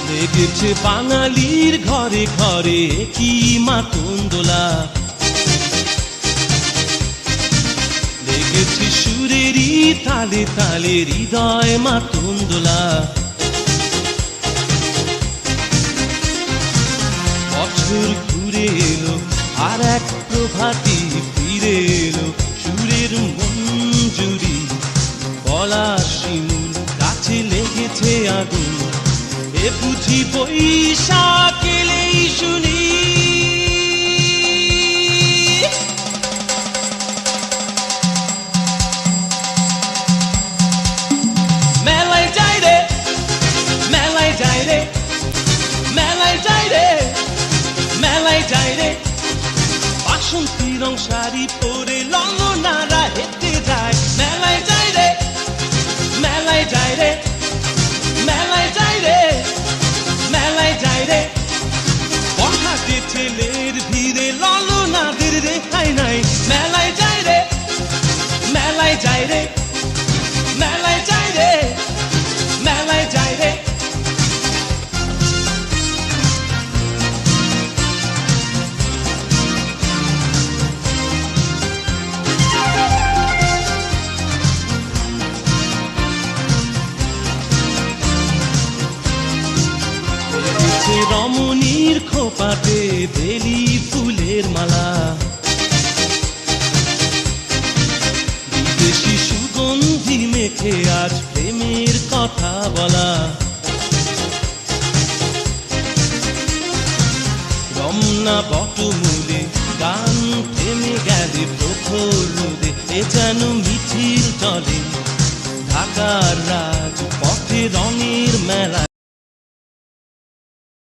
লেগেছে বাঙালির ঘরে ঘরে কি মাতঙ্গলা, লেগেছে সুরেরই তালে তালে হৃদয় মাতঙ্গলা। বছর ঘুরে এলো আর এক প্রভাতী ফিরে এলো, সুরের মঞ্জুরি গলা শিমুল গাছে লেগেছে আগুন, এ বুঝি বৈশাখ এলেই শুনি। মেলায় যাই রে, মেলায় যাই রে, মেলায় যাই রে, মেলায় যাই রে, বাসন্তী রং শাড়ি পরে ললনারা হেঁটে যায়। মেলায় যাই রে, মেলায় যাই রে, মেলায় যাই রে, মেলায় যাই রে, বখাটে ছেলের ভিড়ে ললনাদের রেখাই নাই। মেলায় যাই রে, মেলায় যাই রে, মেলায় যাই রে, মেলায় যাই রে। রমণীর খোপাতে বেলি ফুলের মালা, বিদেশি সুগন্ধি মেখে আজ প্রেমের কথা বলা। রমনা বটমূলে গান থেমে গেলে প্রখর রোদে, এ যেন মিছিল চলে ঢাকার রাজ পথে রঙের মেলা।